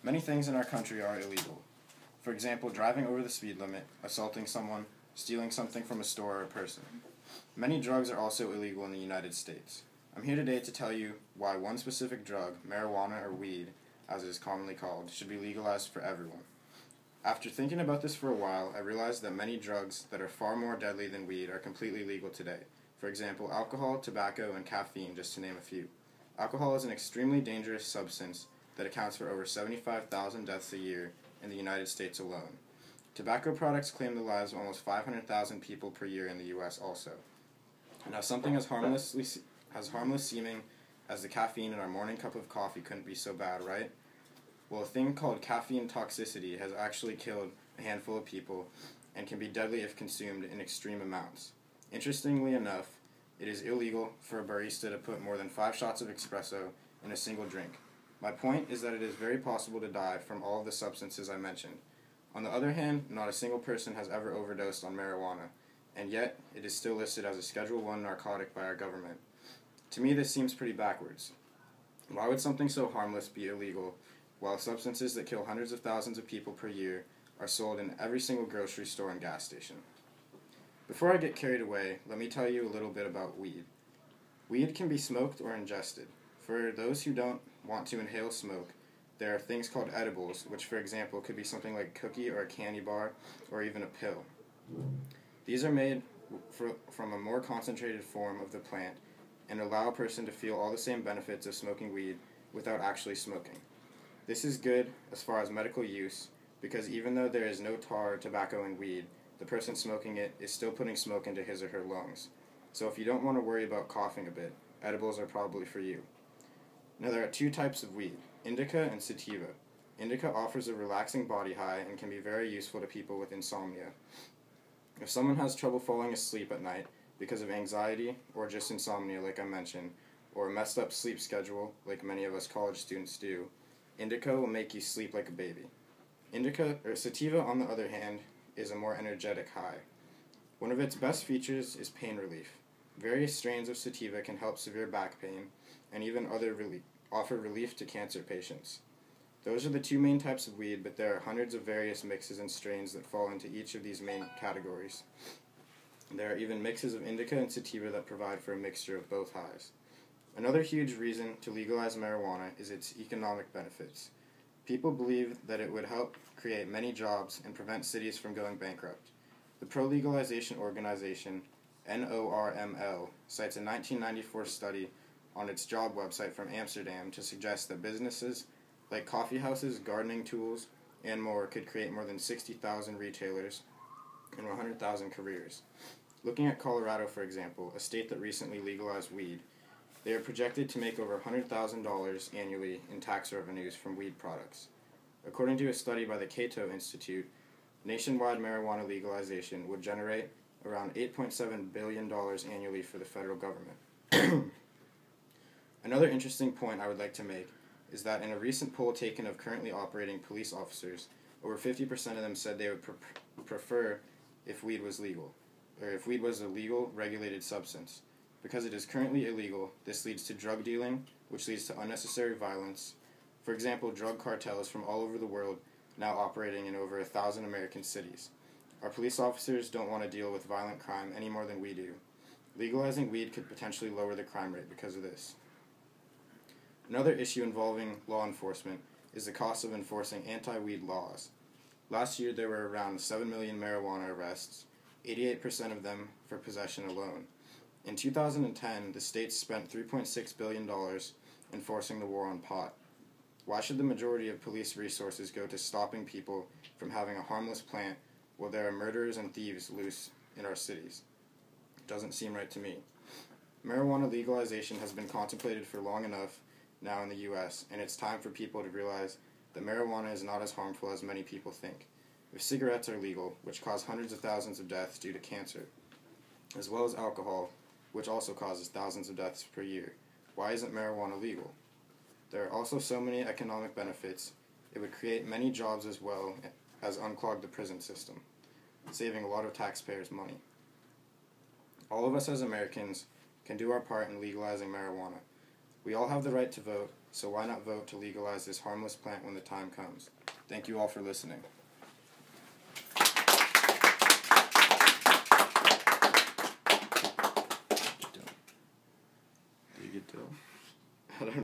Many things in our country are illegal. For example, driving over the speed limit, assaulting someone, stealing something from a store or a person. Many drugs are also illegal in the United States. I'm here today to tell you why one specific drug, marijuana or weed, as it is commonly called, should be legalized for everyone. After thinking about this for a while, I realized that many drugs that are far more deadly than weed are completely legal today. For example, alcohol, tobacco, and caffeine, just to name a few. Alcohol is an extremely dangerous substance that accounts for over 75,000 deaths a year in the United States alone. Tobacco products claim the lives of almost 500,000 people per year in the U.S. also. Now, something as harmless seeming as the caffeine in our morning cup of coffee couldn't be so bad, right? Well, a thing called caffeine toxicity has actually killed a handful of people and can be deadly if consumed in extreme amounts. Interestingly enough, it is illegal for a barista to put more than 5 shots of espresso in a single drink. My point is that it is very possible to die from all of the substances I mentioned. On the other hand, not a single person has ever overdosed on marijuana, and yet it is still listed as a Schedule I narcotic by our government. To me, this seems pretty backwards. Why would something so harmless be illegal, while substances that kill hundreds of thousands of people per year are sold in every single grocery store and gas station? Before I get carried away, let me tell you a little bit about weed. Weed can be smoked or ingested. For those who don't want to inhale smoke, there are things called edibles, which for example could be something like a cookie or a candy bar or even a pill. These are made from a more concentrated form of the plant and allow a person to feel all the same benefits of smoking weed without actually smoking. This is good as far as medical use because even though there is no tar or tobacco in weed, the person smoking it is still putting smoke into his or her lungs. So if you don't want to worry about coughing a bit, edibles are probably for you. Now there are 2 types of weed, indica and sativa. Indica offers a relaxing body high and can be very useful to people with insomnia. If someone has trouble falling asleep at night because of anxiety or just insomnia like I mentioned, or a messed up sleep schedule like many of us college students do, indica will make you sleep like a baby. Sativa, on the other hand, is a more energetic high. One of its best features is pain relief. Various strains of sativa can help severe back pain and even offer relief to cancer patients. Those are the 2 main types of weed, but there are hundreds of various mixes and strains that fall into each of these main categories. There are even mixes of indica and sativa that provide for a mixture of both highs. Another huge reason to legalize marijuana is its economic benefits. People believe that it would help create many jobs and prevent cities from going bankrupt. The pro-legalization organization, NORML, cites a 1994 study on its job website from Amsterdam to suggest that businesses like coffee houses, gardening tools, and more could create more than 60,000 retailers and 100,000 careers. Looking at Colorado, for example, a state that recently legalized weed, they are projected to make over $100,000 annually in tax revenues from weed products. According to a study by the Cato Institute, nationwide marijuana legalization would generate around $8.7 billion annually for the federal government. Another interesting point I would like to make is that in a recent poll taken of currently operating police officers, over 50% of them said they would prefer if weed was legal, or if weed was a legal, regulated substance. Because it is currently illegal, this leads to drug dealing, which leads to unnecessary violence. For example, drug cartels from all over the world now operating in over 1,000 American cities. Our police officers don't want to deal with violent crime any more than we do. Legalizing weed could potentially lower the crime rate because of this. Another issue involving law enforcement is the cost of enforcing anti-weed laws. Last year there were around 7 million marijuana arrests, 88% of them for possession alone. In 2010, the states spent $3.6 billion enforcing the war on pot. Why should the majority of police resources go to stopping people from having a harmless plant while there are murderers and thieves loose in our cities? It doesn't seem right to me. Marijuana legalization has been contemplated for long enough now in the U.S., and it's time for people to realize that marijuana is not as harmful as many people think. If cigarettes are legal, which cause hundreds of thousands of deaths due to cancer, as well as alcohol, which also causes thousands of deaths per year, why isn't marijuana legal? There are also so many economic benefits. It would create many jobs as well as unclog the prison system, saving a lot of taxpayers' money. All of us as Americans can do our part in legalizing marijuana. We all have the right to vote, so why not vote to legalize this harmless plant when the time comes? Thank you all for listening. Do you get dough? I don't know.